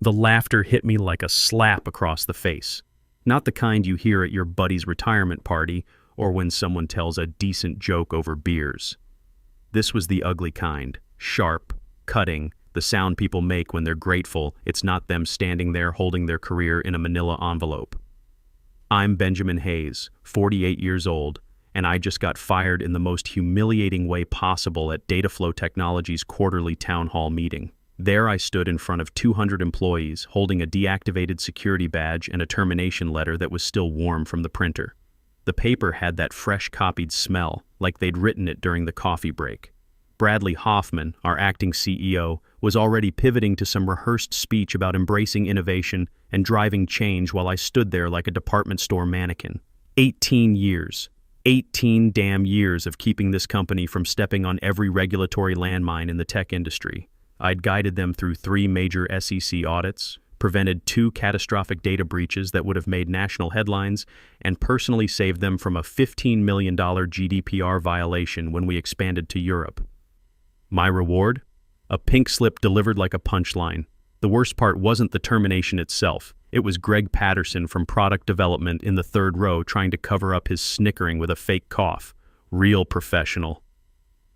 The laughter hit me like a slap across the face. Not the kind you hear at your buddy's retirement party or when someone tells a decent joke over beers. This was the ugly kind, sharp, cutting, the sound people make when they're grateful it's not them standing there holding their career in a manila envelope. I'm Benjamin Hayes, 48 years old, and I just got fired in the most humiliating way possible at Dataflow Technologies' quarterly town hall meeting. There I stood in front of 200 employees holding a deactivated security badge and a termination letter that was still warm from the printer. The paper had that fresh copied smell, like they'd written it during the coffee break. Bradley Hoffman, our acting CEO, was already pivoting to some rehearsed speech about embracing innovation and driving change while I stood there like a department store mannequin. 18 years. 18 damn years of keeping this company from stepping on every regulatory landmine in the tech industry. I'd guided them through 3 major SEC audits, prevented 2 catastrophic data breaches that would have made national headlines, and personally saved them from a $15 million GDPR violation when we expanded to Europe. My reward? A pink slip delivered like a punchline. The worst part wasn't the termination itself. It was Greg Patterson from product development in the 3rd row trying to cover up his snickering with a fake cough. Real professional.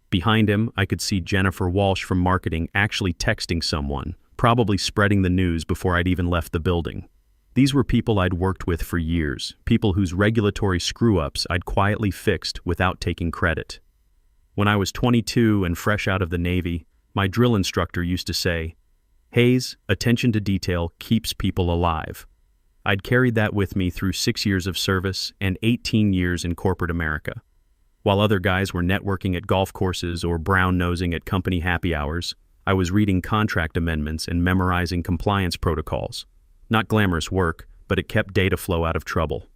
Behind him, I could see Jennifer Walsh from marketing actually texting someone, probably spreading the news before I'd even left the building. These were people I'd worked with for years, people whose regulatory screw-ups I'd quietly fixed without taking credit. When I was 22 and fresh out of the Navy, my drill instructor used to say, "Hayes, attention to detail keeps people alive." I'd carried that with me through 6 years of service and 18 years in corporate America. While other guys were networking at golf courses or brown-nosing at company happy hours, I was reading contract amendments and memorizing compliance protocols. Not glamorous work, but it kept data flow out of trouble.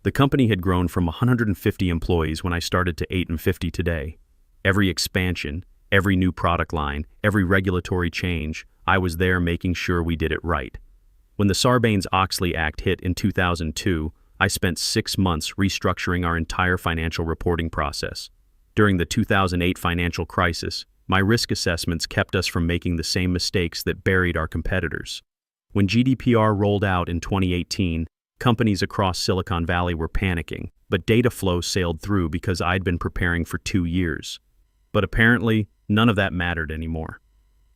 The company had grown from 150 employees when I started to 850 today. Every expansion, every new product line, every regulatory change, I was there making sure we did it right. When the Sarbanes-Oxley Act hit in 2002, I spent 6 months restructuring our entire financial reporting process. During the 2008 financial crisis, my risk assessments kept us from making the same mistakes that buried our competitors. When GDPR rolled out in 2018, companies across Silicon Valley were panicking, but data flow sailed through because I'd been preparing for 2 years. But apparently, none of that mattered anymore.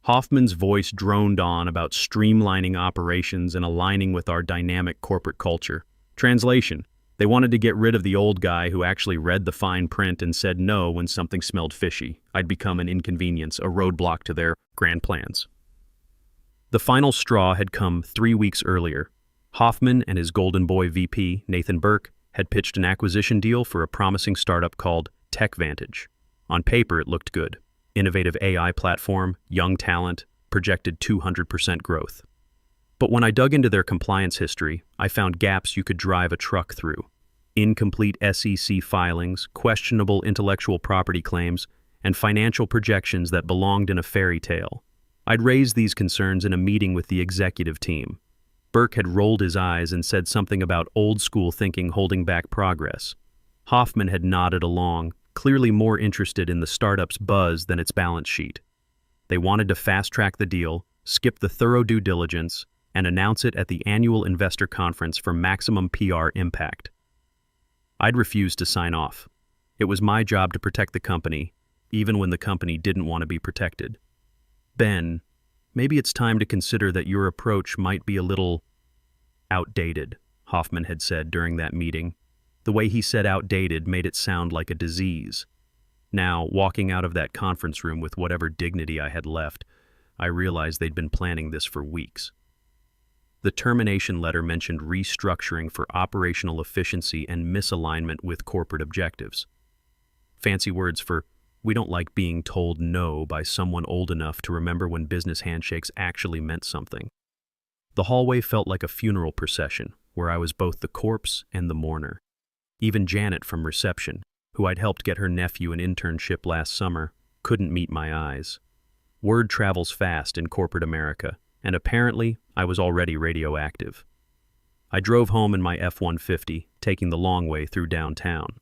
Hoffman's voice droned on about streamlining operations and aligning with our dynamic corporate culture. Translation: they wanted to get rid of the old guy who actually read the fine print and said no when something smelled fishy. I'd become an inconvenience, a roadblock to their grand plans. The final straw had come 3 weeks earlier. Hoffman and his golden boy VP, Nathan Burke, had pitched an acquisition deal for a promising startup called TechVantage. On paper, it looked good. Innovative AI platform, young talent, projected 200% growth. But when I dug into their compliance history, I found gaps you could drive a truck through. Incomplete SEC filings, questionable intellectual property claims, and financial projections that belonged in a fairy tale. I'd raised these concerns in a meeting with the executive team. Burke had rolled his eyes and said something about old-school thinking holding back progress. Hoffman had nodded along, clearly more interested in the startup's buzz than its balance sheet. They wanted to fast-track the deal, skip the thorough due diligence, and announce it at the annual investor conference for maximum PR impact. I'd refused to sign off. It was my job to protect the company, even when the company didn't want to be protected. "Ben, maybe it's time to consider that your approach might be a little outdated," Hoffman had said during that meeting. The way he said outdated made it sound like a disease. Now, walking out of that conference room with whatever dignity I had left, I realized they'd been planning this for weeks. The termination letter mentioned restructuring for operational efficiency and misalignment with corporate objectives. Fancy words for, we don't like being told no by someone old enough to remember when business handshakes actually meant something. The hallway felt like a funeral procession, where I was both the corpse and the mourner. Even Janet from reception, who I'd helped get her nephew an internship last summer, couldn't meet my eyes. Word travels fast in corporate America, and apparently I was already radioactive. I drove home in my F-150, taking the long way through downtown.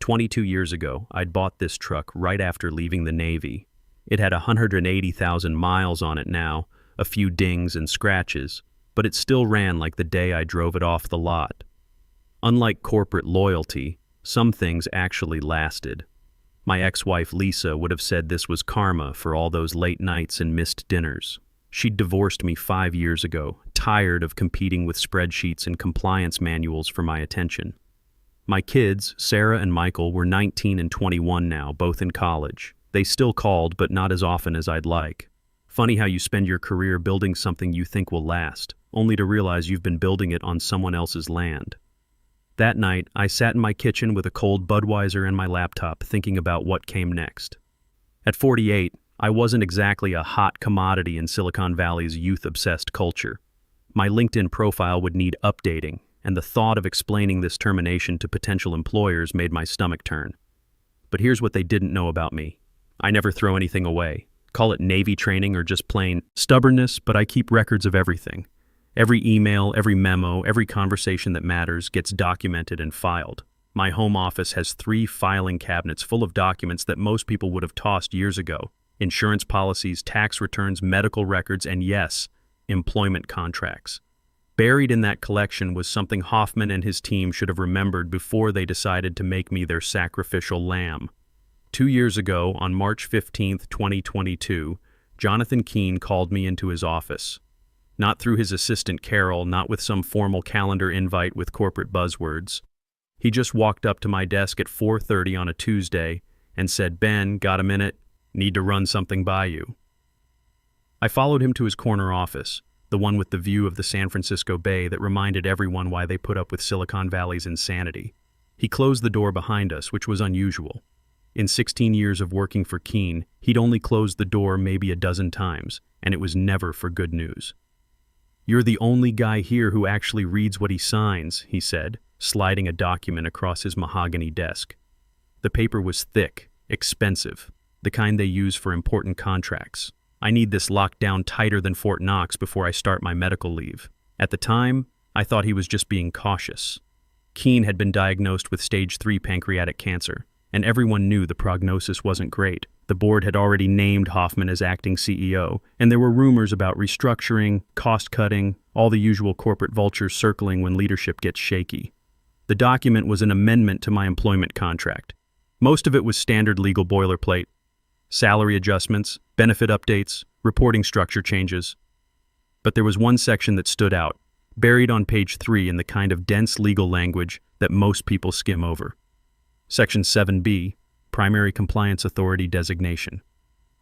22 years ago, I'd bought this truck right after leaving the Navy. It had 180,000 miles on it now, a few dings and scratches, but it still ran like the day I drove it off the lot. Unlike corporate loyalty, some things actually lasted. My ex-wife Lisa would have said this was karma for all those late nights and missed dinners. She'd divorced me 5 years ago, tired of competing with spreadsheets and compliance manuals for my attention. My kids, Sarah and Michael, were 19 and 21 now, both in college. They still called, but not as often as I'd like. Funny how you spend your career building something you think will last, only to realize you've been building it on someone else's land. That night, I sat in my kitchen with a cold Budweiser and my laptop, thinking about what came next. At 48, I wasn't exactly a hot commodity in Silicon Valley's youth-obsessed culture. My LinkedIn profile would need updating, and the thought of explaining this termination to potential employers made my stomach turn. But here's what they didn't know about me. I never throw anything away. Call it Navy training or just plain stubbornness, but I keep records of everything. Every email, every memo, every conversation that matters gets documented and filed. My home office has 3 filing cabinets full of documents that most people would have tossed years ago. Insurance policies, tax returns, medical records, and yes, employment contracts. Buried in that collection was something Hoffman and his team should have remembered before they decided to make me their sacrificial lamb. 2 years ago, on March 15, 2022, Jonathan Keene called me into his office. Not through his assistant Carol, not with some formal calendar invite with corporate buzzwords. He just walked up to my desk at 4:30 on a Tuesday and said, "Ben, got a minute? Need to run something by you." I followed him to his corner office, the one with the view of the San Francisco Bay that reminded everyone why they put up with Silicon Valley's insanity. He closed the door behind us, which was unusual. In 16 years of working for Keene, he'd only closed the door maybe a dozen times, and it was never for good news. "You're the only guy here who actually reads what he signs," he said, sliding a document across his mahogany desk. The paper was thick, expensive, the kind they use for important contracts. I need this locked down tighter than Fort Knox before I start my medical leave. At the time, I thought he was just being cautious. Keene had been diagnosed with stage 3 pancreatic cancer, and everyone knew the prognosis wasn't great. The board had already named Hoffman as acting CEO, and there were rumors about restructuring, cost-cutting, all the usual corporate vultures circling when leadership gets shaky. The document was an amendment to my employment contract. Most of it was standard legal boilerplate: salary adjustments, benefit updates, reporting structure changes. But there was one section that stood out, buried on page 3 in the kind of dense legal language that most people skim over. Section 7B, Primary Compliance Authority Designation.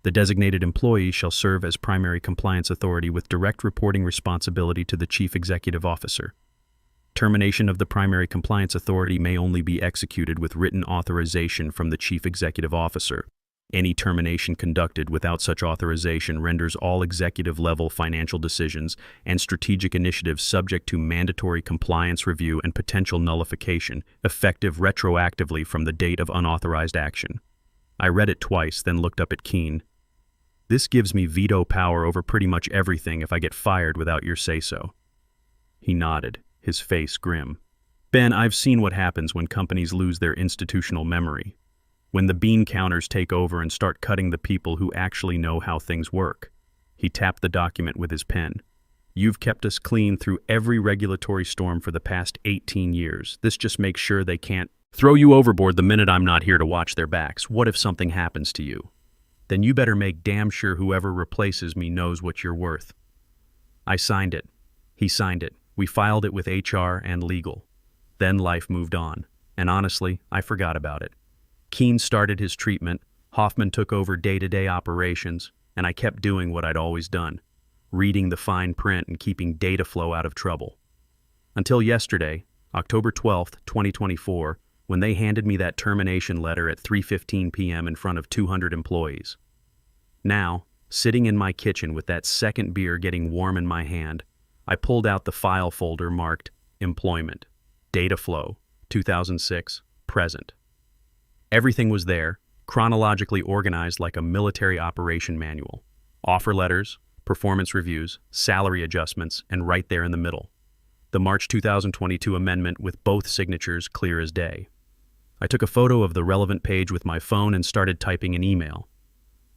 The designated employee shall serve as primary compliance authority with direct reporting responsibility to the Chief Executive Officer. Termination of the primary compliance authority may only be executed with written authorization from the Chief Executive Officer. Any termination conducted without such authorization renders all executive-level financial decisions and strategic initiatives subject to mandatory compliance review and potential nullification, effective retroactively from the date of unauthorized action. I read it twice, then looked up at Keene. "This gives me veto power over pretty much everything if I get fired without your say-so." He nodded, his face grim. "Ben, I've seen what happens when companies lose their institutional memory. When the bean counters take over and start cutting the people who actually know how things work." He tapped the document with his pen. "You've kept us clean through every regulatory storm for the past 18 years. This just makes sure they can't throw you overboard the minute I'm not here to watch their backs. What if something happens to you? Then you better make damn sure whoever replaces me knows what you're worth." I signed it. He signed it. We filed it with HR and legal. Then life moved on, and honestly, I forgot about it. Keene started his treatment, Hoffman took over day-to-day operations, and I kept doing what I'd always done, reading the fine print and keeping data flow out of trouble. Until yesterday, October 12, 2024, when they handed me that termination letter at 3:15 p.m. in front of 200 employees. Now, sitting in my kitchen with that second beer getting warm in my hand, I pulled out the file folder marked Employment, Data Flow, 2006, Present. Everything was there, chronologically organized like a military operation manual. Offer letters, performance reviews, salary adjustments, and right there in the middle, the March 2022 amendment with both signatures clear as day. I took a photo of the relevant page with my phone and started typing an email.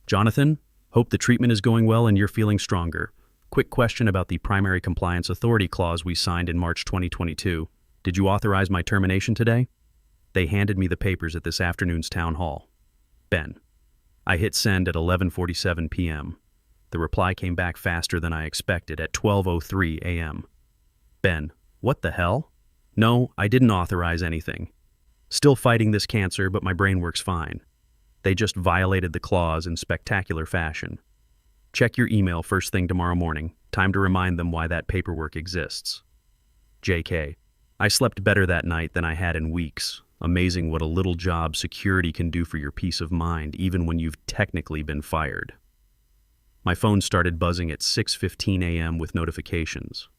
"Jonathan, hope the treatment is going well and you're feeling stronger. Quick question about the Primary Compliance Authority Clause we signed in March 2022. Did you authorize my termination today? They handed me the papers at this afternoon's town hall. Ben. I hit send at 11:47 p.m. The reply came back faster than I expected at 12:03 a.m. Ben. What the hell? No, I didn't authorize anything. Still fighting this cancer, but my brain works fine. They just violated the clause in spectacular fashion. Check your email first thing tomorrow morning. Time to remind them why that paperwork exists. JK. I slept better that night than I had in weeks. Amazing what a little job security can do for your peace of mind, even when you've technically been fired. My phone started buzzing at 6:15 a.m. with notifications.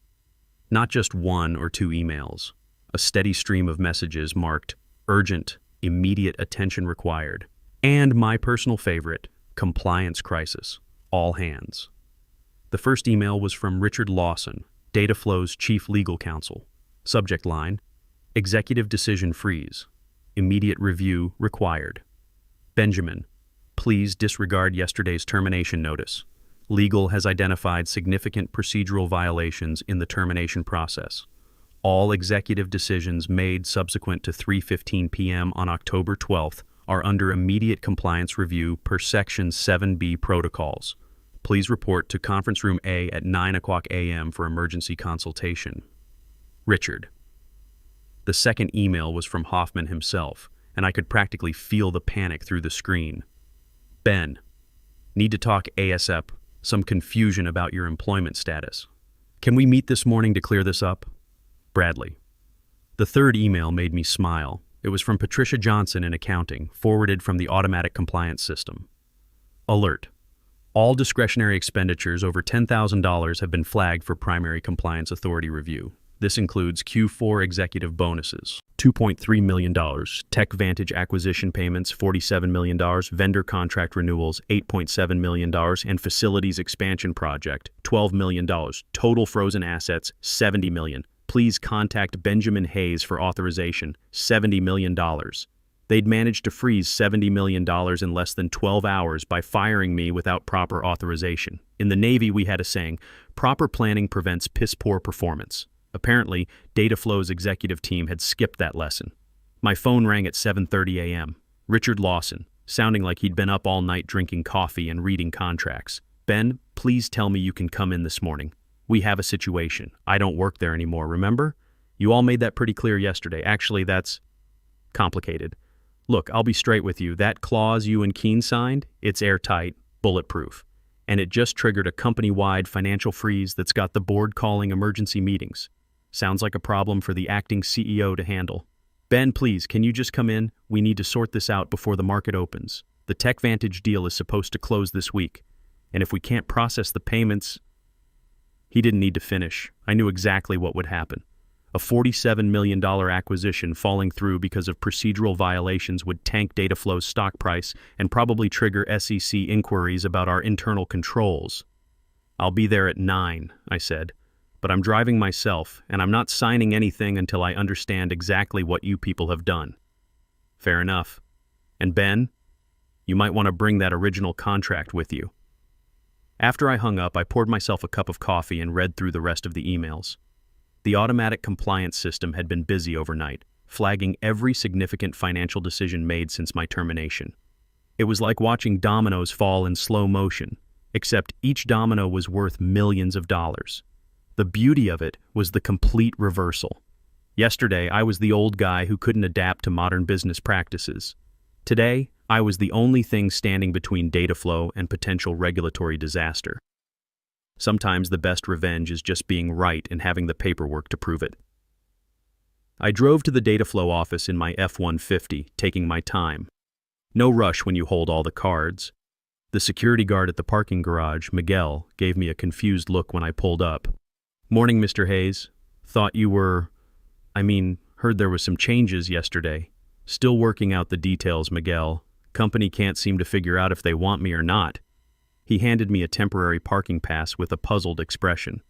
Not just one or two emails. A steady stream of messages marked urgent, immediate attention required. And my personal favorite, compliance crisis. All hands. The first email was from Richard Lawson, Dataflow's chief legal counsel. Subject line, executive decision freeze. Immediate review required. Benjamin, please disregard yesterday's termination notice. Legal has identified significant procedural violations in the termination process. All executive decisions made subsequent to 3:15 p.m. on October 12th are under immediate compliance review per Section 7B protocols. Please report to Conference Room A at 9:00 a.m. for emergency consultation. Richard. The second email was from Hoffman himself, and I could practically feel the panic through the screen. Ben. Need to talk ASAP. Some confusion about your employment status. Can we meet this morning to clear this up? Bradley. The third email made me smile. It was from Patricia Johnson in accounting, forwarded from the automatic compliance system. Alert. All discretionary expenditures over $10,000 have been flagged for Primary Compliance Authority review. This includes Q4 executive bonuses, $2.3 million, TechVantage acquisition payments, $47 million, vendor contract renewals, $8.7 million, and facilities expansion project, $12 million, total frozen assets, $70 million. Please contact Benjamin Hayes for authorization, $70 million. They'd managed to freeze $70 million in less than 12 hours by firing me without proper authorization. In the Navy, we had a saying, proper planning prevents piss-poor performance. Apparently, Dataflow's executive team had skipped that lesson. My phone rang at 7:30 a.m. Richard Lawson, sounding like he'd been up all night drinking coffee and reading contracts. Ben, please tell me you can come in this morning. We have a situation. I don't work there anymore, remember? You all made that pretty clear yesterday. Actually, that's complicated. Look, I'll be straight with you. That clause you and Keene signed, it's airtight, bulletproof. And it just triggered a company-wide financial freeze that's got the board calling emergency meetings. Sounds like a problem for the acting CEO to handle. Ben, please, can you just come in? We need to sort this out before the market opens. The TechVantage deal is supposed to close this week. And if we can't process the payments... He didn't need to finish. I knew exactly what would happen. A $47 million acquisition falling through because of procedural violations would tank Dataflow's stock price and probably trigger SEC inquiries about our internal controls. I'll be there at 9, I said. But I'm driving myself, and I'm not signing anything until I understand exactly what you people have done. Fair enough. And Ben, you might want to bring that original contract with you. After I hung up, I poured myself a cup of coffee and read through the rest of the emails. The automatic compliance system had been busy overnight, flagging every significant financial decision made since my termination. It was like watching dominoes fall in slow motion, except each domino was worth millions of dollars. The beauty of it was the complete reversal. Yesterday, I was the old guy who couldn't adapt to modern business practices. Today, I was the only thing standing between Dataflow and potential regulatory disaster. Sometimes the best revenge is just being right and having the paperwork to prove it. I drove to the Dataflow office in my F-150, taking my time. No rush when you hold all the cards. The security guard at the parking garage, Miguel, gave me a confused look when I pulled up. Morning, Mr. Hayes. Thought you were... heard there was some changes yesterday. Still working out the details, Miguel. Company can't seem to figure out if they want me or not. He handed me a temporary parking pass with a puzzled expression.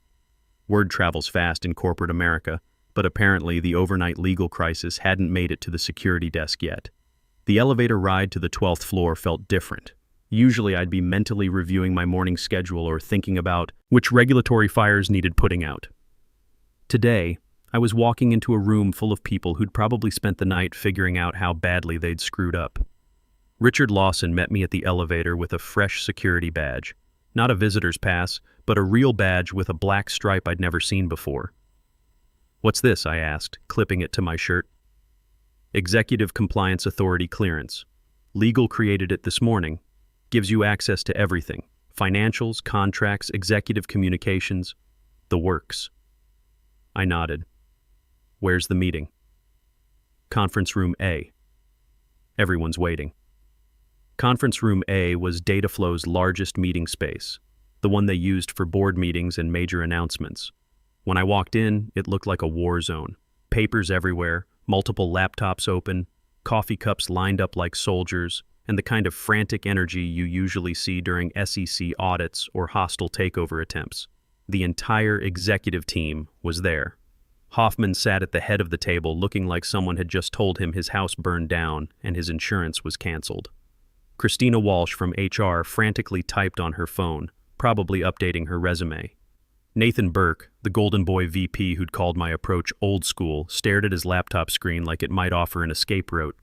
Word travels fast in corporate America, but apparently the overnight legal crisis hadn't made it to the security desk yet. The elevator ride to the 12th floor felt different. Usually I'd be mentally reviewing my morning schedule or thinking about which regulatory fires needed putting out. Today, I was walking into a room full of people who'd probably spent the night figuring out how badly they'd screwed up. Richard Lawson met me at the elevator with a fresh security badge. Not a visitor's pass, but a real badge with a black stripe I'd never seen before. "What's this?" I asked, clipping it to my shirt. "Executive Compliance Authority clearance. Legal created it this morning. Gives you access to everything. Financials, contracts, executive communications, the works." I nodded. "Where's the meeting?" "Conference Room A." Everyone's waiting. Conference Room A was Dataflow's largest meeting space, the one they used for board meetings and major announcements. When I walked in, it looked like a war zone. Papers everywhere, multiple laptops open, coffee cups lined up like soldiers, and the kind of frantic energy you usually see during SEC audits or hostile takeover attempts. The entire executive team was there. Hoffman sat at the head of the table looking like someone had just told him his house burned down and his insurance was canceled. Christina Walsh from HR frantically typed on her phone, probably updating her resume. Nathan Burke, the Golden Boy VP who'd called my approach old school, stared at his laptop screen like it might offer an escape route.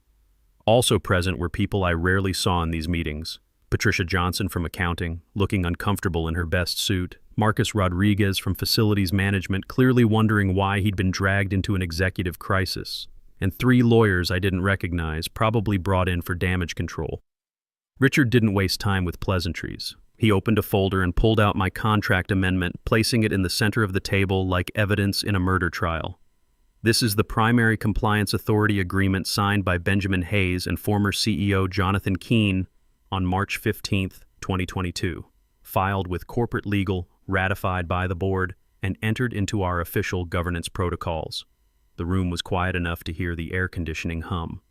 Also present were people I rarely saw in these meetings. Patricia Johnson from accounting, looking uncomfortable in her best suit. Marcus Rodriguez from facilities management, clearly wondering why he'd been dragged into an executive crisis. And 3 lawyers I didn't recognize, probably brought in for damage control. Richard didn't waste time with pleasantries. He opened a folder and pulled out my contract amendment, placing it in the center of the table like evidence in a murder trial. "This is the primary compliance authority agreement signed by Benjamin Hayes and former CEO Jonathan Keene on March 15, 2022, filed with corporate legal, ratified by the board, and entered into our official governance protocols." The room was quiet enough to hear the air conditioning hum.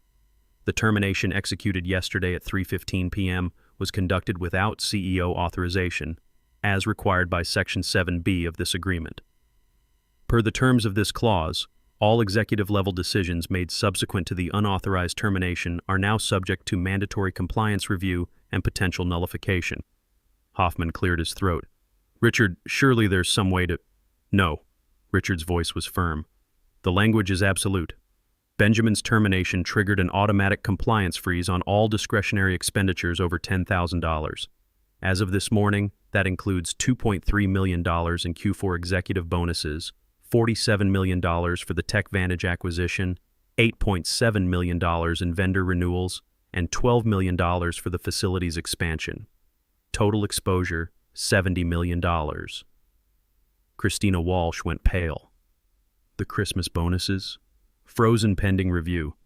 "The termination executed yesterday at 3:15 p.m. was conducted without CEO authorization, as required by Section 7B of this agreement. Per the terms of this clause, all executive-level decisions made subsequent to the unauthorized termination are now subject to mandatory compliance review and potential nullification." Hoffman cleared his throat. "Richard, surely there's some way to—" "No." Richard's voice was firm. "The language is absolute. Benjamin's termination triggered an automatic compliance freeze on all discretionary expenditures over $10,000. As of this morning, that includes $2.3 million in Q4 executive bonuses, $47 million for the TechVantage acquisition, $8.7 million in vendor renewals, and $12 million for the facilities expansion. Total exposure, $70 million. Christina Walsh went pale. "The Christmas bonuses? Frozen pending review."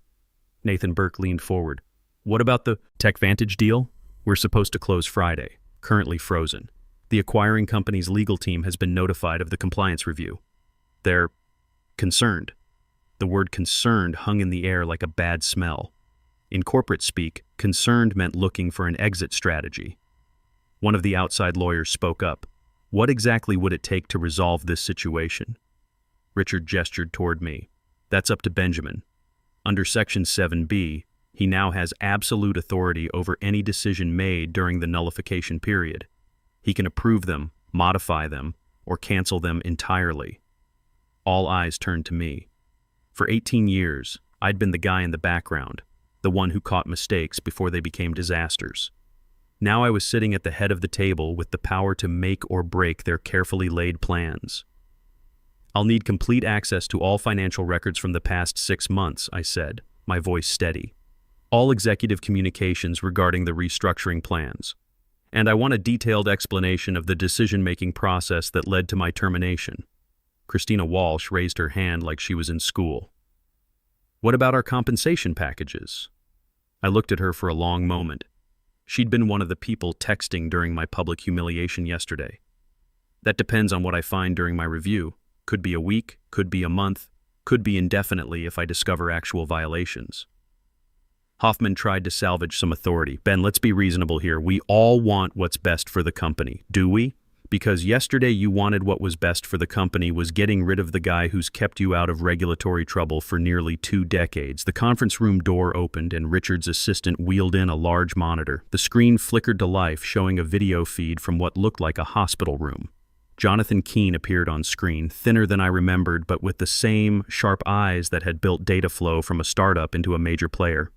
Nathan Burke leaned forward. "What about the TechVantage deal? We're supposed to close Friday. Currently frozen. The acquiring company's legal team has been notified of the compliance review. They're concerned." The word concerned hung in the air like a bad smell. In corporate speak, concerned meant looking for an exit strategy. One of the outside lawyers spoke up. "What exactly would it take to resolve this situation?" Richard gestured toward me. "That's up to Benjamin. Under Section 7B, he now has absolute authority over any decision made during the nullification period. He can approve them, modify them, or cancel them entirely." All eyes turned to me. For 18 years, I'd been the guy in the background, the one who caught mistakes before they became disasters. Now I was sitting at the head of the table with the power to make or break their carefully laid plans. "I'll need complete access to all financial records from the past 6 months," I said, my voice steady. "All executive communications regarding the restructuring plans. And I want a detailed explanation of the decision-making process that led to my termination." Christina Walsh raised her hand like she was in school. "What about our compensation packages?" I looked at her for a long moment. She'd been one of the people texting during my public humiliation yesterday. "That depends on what I find during my review. Could be a week, could be a month, could be indefinitely if I discover actual violations." Hoffman tried to salvage some authority. "Ben, let's be reasonable here. We all want what's best for the company, do we? Because yesterday you wanted what was best for the company was getting rid of the guy who's kept you out of regulatory trouble for nearly 2 decades. The conference room door opened and Richard's assistant wheeled in a large monitor. The screen flickered to life, showing a video feed from what looked like a hospital room. Jonathan Keene appeared on screen, thinner than I remembered, but with the same sharp eyes that had built data flow from a startup into a major player.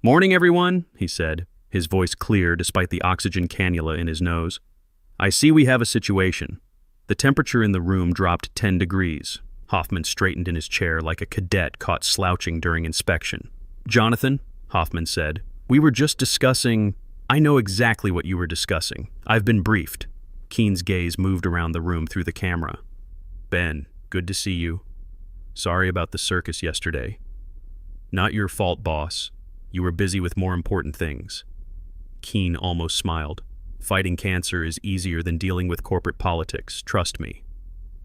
"Morning, everyone," he said, his voice clear despite the oxygen cannula in his nose. "I see we have a situation." The temperature in the room dropped 10 degrees. Hoffman straightened in his chair like a cadet caught slouching during inspection. "Jonathan," Hoffman said, "we were just discussing—" "I know exactly what you were discussing. I've been briefed." Keene's gaze moved around the room through the camera. "Ben, good to see you. Sorry about the circus yesterday." "Not your fault, boss. You were busy with more important things." Keene almost smiled. "Fighting cancer is easier than dealing with corporate politics, trust me."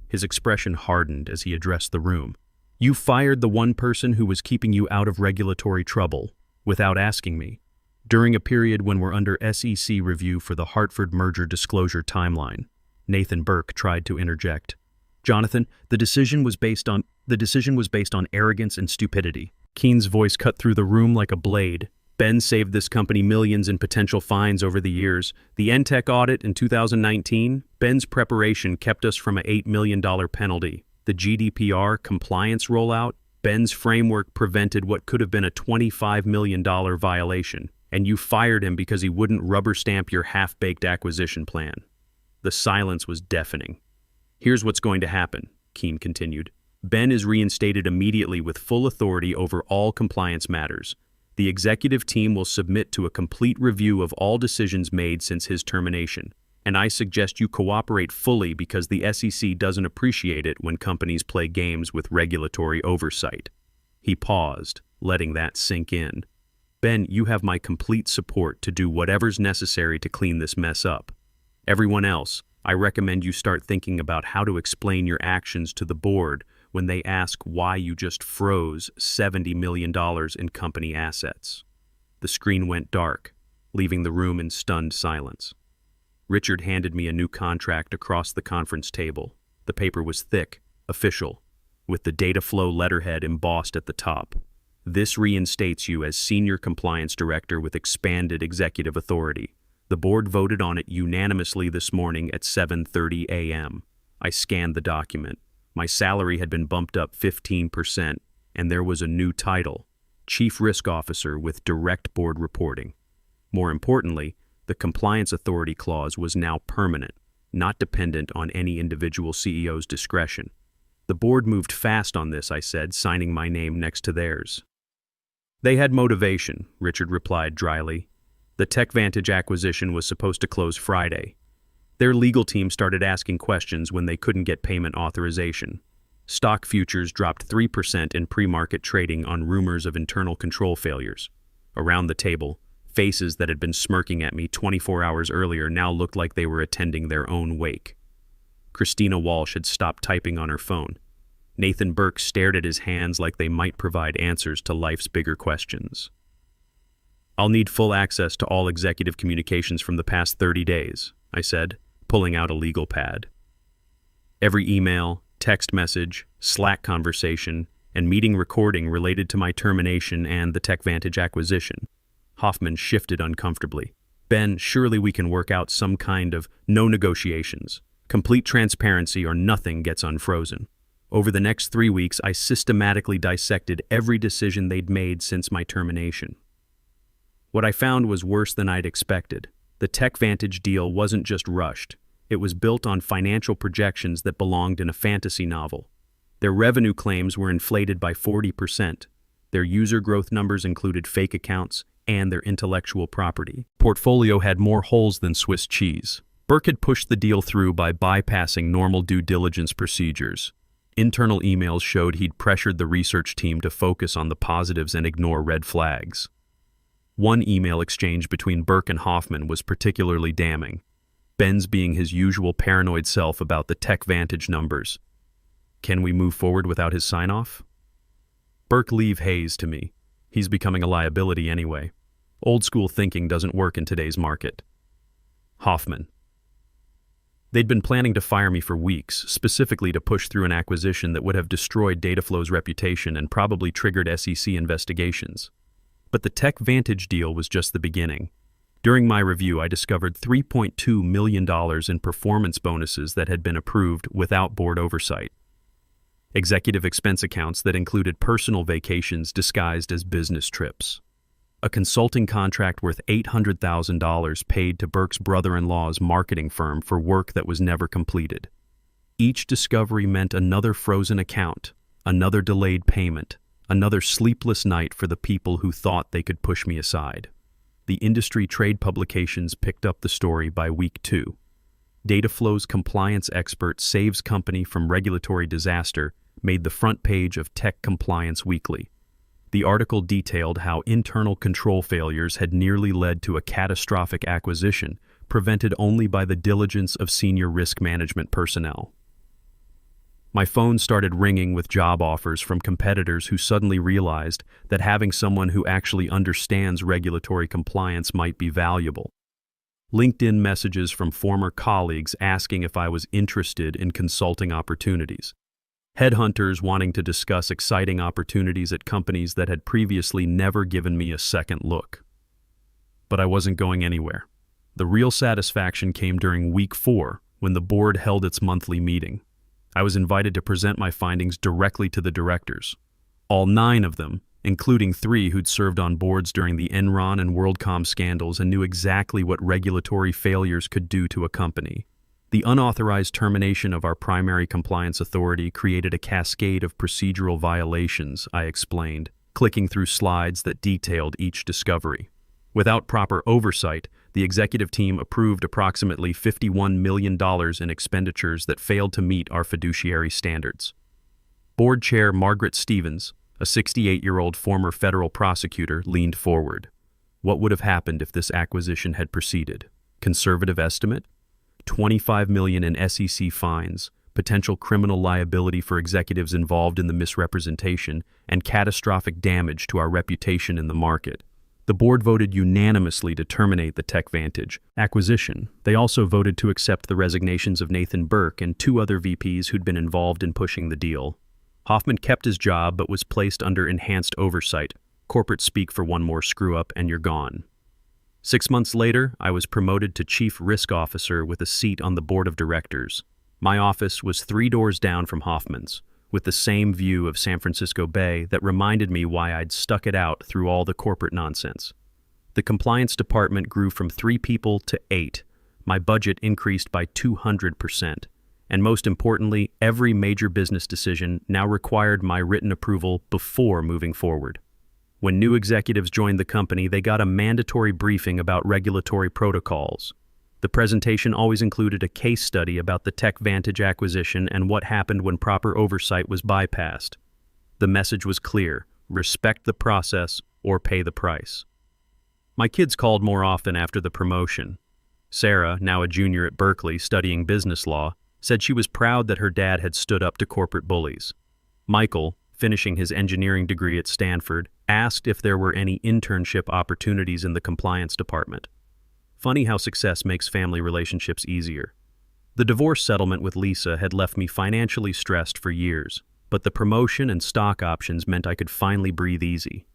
His expression hardened as he addressed the room. "You fired the one person who was keeping you out of regulatory trouble, without asking me, during a period when we're under SEC review for the Hartford merger disclosure timeline." Nathan Burke tried to interject. "Jonathan, the decision was based on arrogance and stupidity." Keene's voice cut through the room like a blade. "Ben saved this company millions in potential fines over the years. The Entech audit in 2019, Ben's preparation kept us from an $8 million penalty. The GDPR compliance rollout, Ben's framework prevented what could have been a $25 million violation. And you fired him because he wouldn't rubber stamp your half-baked acquisition plan." The silence was deafening. "Here's what's going to happen," Keene continued. "Ben is reinstated immediately with full authority over all compliance matters. The executive team will submit to a complete review of all decisions made since his termination. And I suggest you cooperate fully because the SEC doesn't appreciate it when companies play games with regulatory oversight." He paused, letting that sink in. "Ben, you have my complete support to do whatever's necessary to clean this mess up. Everyone else, I recommend you start thinking about how to explain your actions to the board when they ask why you just froze $70 million in company assets." The screen went dark, leaving the room in stunned silence. Richard handed me a new contract across the conference table. The paper was thick, official, with the data flow letterhead embossed at the top. "This reinstates you as Senior Compliance Director with expanded executive authority." The board voted on it unanimously this morning at 7:30 a.m. I scanned the document. My salary had been bumped up 15%, and there was a new title, Chief Risk Officer with direct board reporting. More importantly, the Compliance Authority clause was now permanent, not dependent on any individual CEO's discretion. "The board moved fast on this," I said, signing my name next to theirs. "They had motivation," Richard replied dryly. "The TechVantage acquisition was supposed to close Friday. Their legal team started asking questions when they couldn't get payment authorization. Stock futures dropped 3% in pre-market trading on rumors of internal control failures. Around the table, faces that had been smirking at me 24 hours earlier now looked like they were attending their own wake. Christina Walsh had stopped typing on her phone. Nathan Burke stared at his hands like they might provide answers to life's bigger questions. "I'll need full access to all executive communications from the past 30 days, I said, pulling out a legal pad. "Every email, text message, Slack conversation, and meeting recording related to my termination and the TechVantage acquisition." Hoffman shifted uncomfortably. "Ben, surely we can work out some kind of no negotiations. Complete transparency or nothing gets unfrozen." Over the next 3 weeks, I systematically dissected every decision they'd made since my termination. What I found was worse than I'd expected. The TechVantage deal wasn't just rushed. It was built on financial projections that belonged in a fantasy novel. Their revenue claims were inflated by 40%. Their user growth numbers included fake accounts and their intellectual property. Portfolio had more holes than Swiss cheese. Burke had pushed the deal through by bypassing normal due diligence procedures. Internal emails showed he'd pressured the research team to focus on the positives and ignore red flags. One email exchange between Burke and Hoffman was particularly damning. Ben's being his usual paranoid self about the TechVantage numbers. "Can we move forward without his sign-off?" "Burke, leave Hayes to me. He's becoming a liability anyway. Old-school thinking doesn't work in today's market." Hoffman: They'd been planning to fire me for weeks, specifically to push through an acquisition that would have destroyed Dataflow's reputation and probably triggered SEC investigations. But the TechVantage deal was just the beginning. During my review, I discovered $3.2 million in performance bonuses that had been approved without board oversight. Executive expense accounts that included personal vacations disguised as business trips. A consulting contract worth $800,000 paid to Burke's brother-in-law's marketing firm for work that was never completed. Each discovery meant another frozen account, another delayed payment, another sleepless night for the people who thought they could push me aside. The industry trade publications picked up the story by week 2. Dataflow's compliance expert saves company from regulatory disaster made the front page of Tech Compliance Weekly. The article detailed how internal control failures had nearly led to a catastrophic acquisition, prevented only by the diligence of senior risk management personnel. My phone started ringing with job offers from competitors who suddenly realized that having someone who actually understands regulatory compliance might be valuable. LinkedIn messages from former colleagues asking if I was interested in consulting opportunities. Headhunters wanting to discuss exciting opportunities at companies that had previously never given me a second look. But I wasn't going anywhere. The real satisfaction came during week 4, when the board held its monthly meeting. I was invited to present my findings directly to the directors. All 9 of them, including 3 who'd served on boards during the Enron and WorldCom scandals and knew exactly what regulatory failures could do to a company. The unauthorized termination of our primary compliance authority created a cascade of procedural violations, I explained, clicking through slides that detailed each discovery. Without proper oversight, the executive team approved approximately $51 million in expenditures that failed to meet our fiduciary standards. Board Chair Margaret Stevens, a 68-year-old former federal prosecutor, leaned forward. What would have happened if this acquisition had proceeded? Conservative estimate? $25 million in SEC fines, potential criminal liability for executives involved in the misrepresentation, and catastrophic damage to our reputation in the market. The board voted unanimously to terminate the TechVantage acquisition. They also voted to accept the resignations of Nathan Burke and 2 other VPs who'd been involved in pushing the deal. Hoffman kept his job but was placed under enhanced oversight. Corporate speak for one more screw-up and you're gone. 6 months later, I was promoted to Chief Risk Officer with a seat on the board of directors. My office was 3 doors down from Hoffman's, with the same view of San Francisco Bay that reminded me why I'd stuck it out through all the corporate nonsense. The compliance department grew from 3 people to 8. My budget increased by 200%. And most importantly, every major business decision now required my written approval before moving forward. When new executives joined the company, they got a mandatory briefing about regulatory protocols. The presentation always included a case study about the TechVantage acquisition and what happened when proper oversight was bypassed. The message was clear: respect the process or pay the price. My kids called more often after the promotion. Sarah, now a junior at Berkeley studying business law, said she was proud that her dad had stood up to corporate bullies. Michael, finishing his engineering degree at Stanford, asked if there were any internship opportunities in the compliance department. Funny how success makes family relationships easier. The divorce settlement with Lisa had left me financially stressed for years, but the promotion and stock options meant I could finally breathe easy.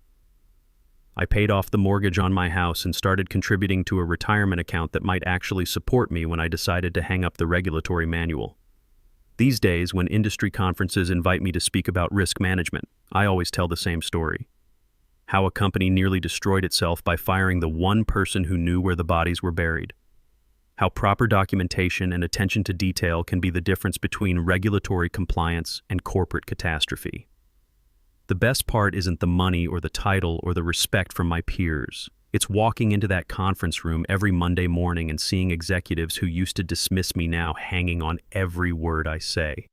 I paid off the mortgage on my house and started contributing to a retirement account that might actually support me when I decided to hang up the regulatory manual. These days, when industry conferences invite me to speak about risk management, I always tell the same story. How a company nearly destroyed itself by firing the one person who knew where the bodies were buried. How proper documentation and attention to detail can be the difference between regulatory compliance and corporate catastrophe. The best part isn't the money or the title or the respect from my peers. It's walking into that conference room every Monday morning and seeing executives who used to dismiss me now hanging on every word I say.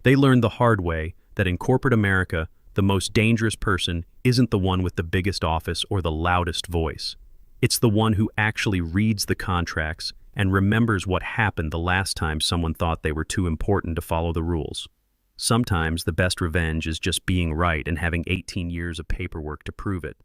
They learned the hard way that in corporate America, the most dangerous person isn't the one with the biggest office or the loudest voice. It's the one who actually reads the contracts and remembers what happened the last time someone thought they were too important to follow the rules. Sometimes the best revenge is just being right and having 18 years of paperwork to prove it.